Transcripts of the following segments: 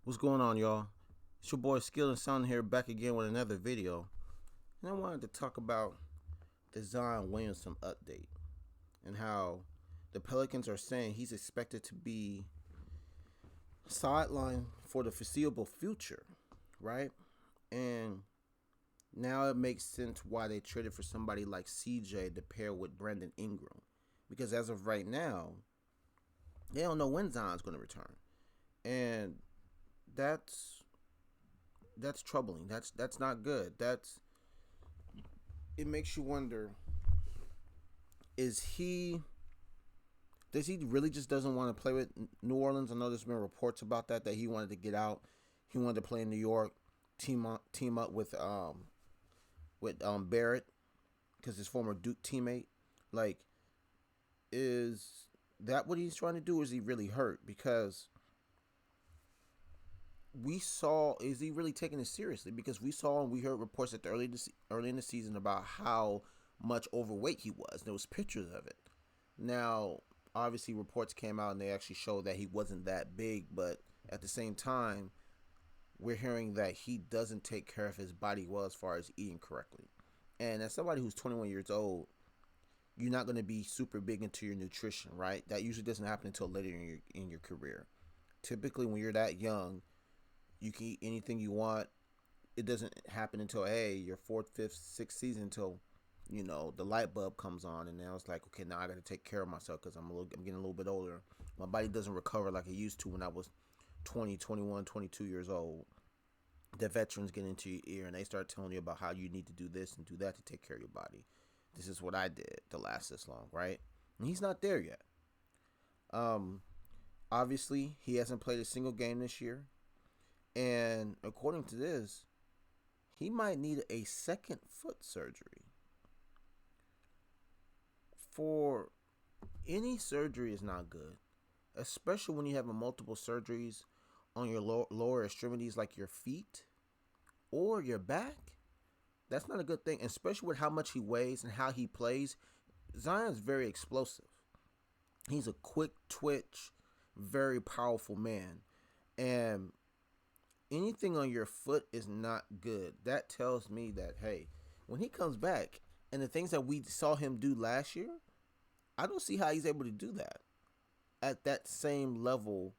What's going on, y'all? It's your boy Skill and Sound here, back again with another video. And I wanted to talk about the Zion Williamson update and how the Pelicans are saying he's expected to be sidelined for the foreseeable future, right? And now it makes sense why they traded for somebody like CJ to pair with Brandon Ingram. Because as of right now, they don't know when Zion's going to return. And that's troubling. That's not good. It makes you wonder, is he does he really just doesn't want to play with New Orleans? I know there's been reports about that he wanted to get out. He wanted to play in New York, team up with Barrett, because his former Duke teammate. Like, is that what he's trying to do, or is he really hurt? Because is he really taking it seriously? Because we saw and we heard reports at the early in the season about how much overweight he was. There was pictures of it. Now, obviously, reports came out and they actually showed that he wasn't that big, but at the same time, we're hearing that he doesn't take care of his body well as far as eating correctly. And as somebody who's 21 years old, you're not going to be super big into your nutrition, right? That usually doesn't happen until later in your career. Typically, when you're that young, you can eat anything you want. It doesn't happen until your fourth, fifth, sixth season until the light bulb comes on, and now it's like, okay, now I got to take care of myself because I'm getting a little bit older. My body doesn't recover like it used to when I was 20, 21, 22 years old. The veterans get into your ear and they start telling you about how you need to do this and do that to take care of your body. This is what I did to last this long, right? And he's not there yet. Obviously, he hasn't played a single game this year. And according to this, he might need a second foot surgery. For any surgery is not good, especially when you have multiple surgeries on your lower extremities like your feet or your back. That's not a good thing, especially with how much he weighs and how he plays. Zion's very explosive. He's a quick twitch, very powerful man. And anything on your foot is not good. That tells me that, hey, when he comes back and the things that we saw him do last year, I don't see how he's able to do that at that same level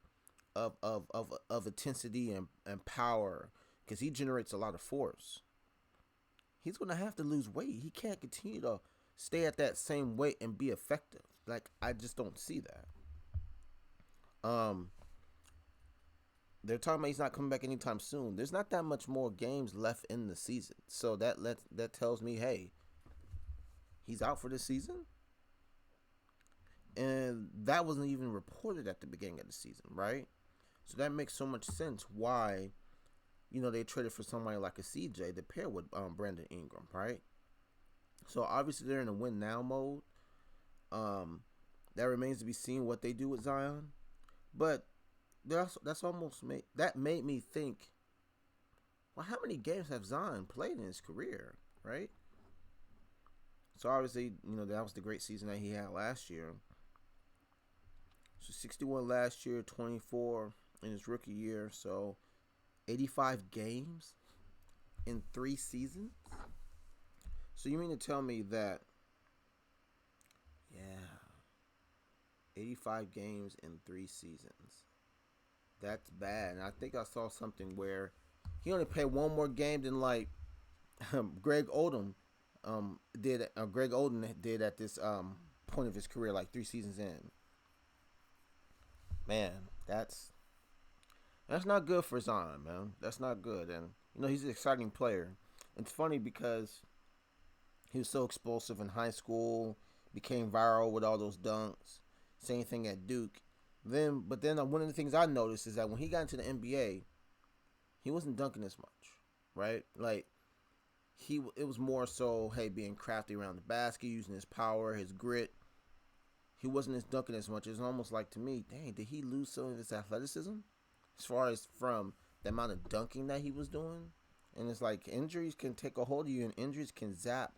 of intensity and power, because he generates a lot of force. He's going to have to lose weight. He can't continue to stay at that same weight and be effective. Like, I just don't see that. They're talking about he's not coming back anytime soon. There's not that much more games left in the season. So that tells me, hey, he's out for the season. And that wasn't even reported at the beginning of the season, right? So that makes so much sense why, they traded for somebody like a CJ to pair with Brandon Ingram, right? So obviously they're in a win now mode. That remains to be seen what they do with Zion. But that made me think, well, how many games have Zion played in his career, right? So obviously, that was the great season that he had last year. So 61 last year, 24 in his rookie year. So 85 games in 3 seasons. So you mean to tell me that, 85 games in 3 seasons. That's bad. And I think I saw something where he only played one more game than like Greg Oden did. Greg Oden did at this point of his career, like 3 seasons in. Man, that's not good for Zion, man. That's not good. And he's an exciting player. It's funny because he was so explosive in high school, became viral with all those dunks. Same thing at Duke. But then one of the things I noticed is that when he got into the NBA, he wasn't dunking as much, right? Like, it was more so, hey, being crafty around the basket, using his power, his grit. He wasn't as dunking as much. It was almost like, to me, dang, did he lose some of his athleticism as far as from the amount of dunking that he was doing? And it's like, injuries can take a hold of you, and injuries can zap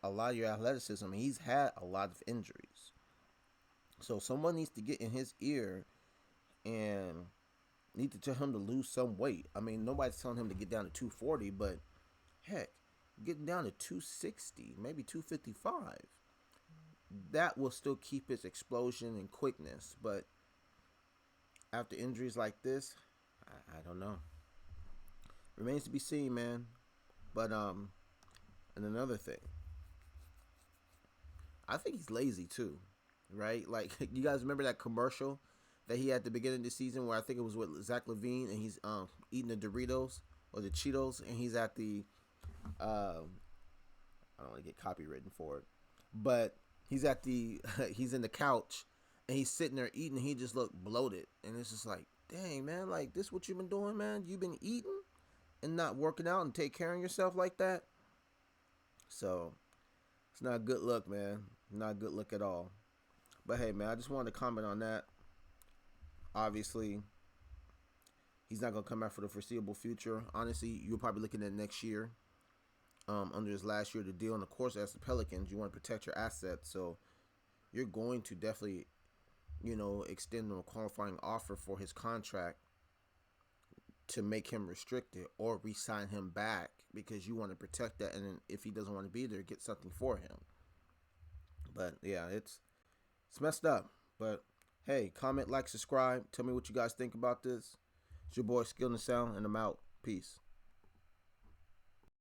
a lot of your athleticism. He's had a lot of injuries. So someone needs to get in his ear and need to tell him to lose some weight. I mean, nobody's telling him to get down to 240, but heck, getting down to 260, maybe 255. That will still keep his explosion and quickness, but after injuries like this, I don't know. Remains to be seen, man. But and another thing, I think he's lazy too, right? Like you guys remember that commercial that he had at the beginning of the season where I think it was with Zach Levine and he's eating the Doritos or the Cheetos and he's at the I don't want to get copywritten for it, but he's at the he's in the couch and he's sitting there eating and he just looked bloated and it's just like, dang man, like this what you've been doing, man? You've been eating and not working out and take care of yourself like that. So it's not a good look, man. Not a good look at all. But hey, man, I just wanted to comment on that. Obviously, he's not gonna come back for the foreseeable future. Honestly, you're probably looking at next year. Under his last year of the deal, and of course, as the Pelicans, you want to protect your assets, so you're going to definitely, extend him a qualifying offer for his contract to make him restricted or re-sign him back because you want to protect that, and then if he doesn't want to be there, get something for him. But yeah, it's messed up. But hey, comment, like, subscribe. Tell me what you guys think about this. It's your boy Skill and the Sound, and I'm out. Peace.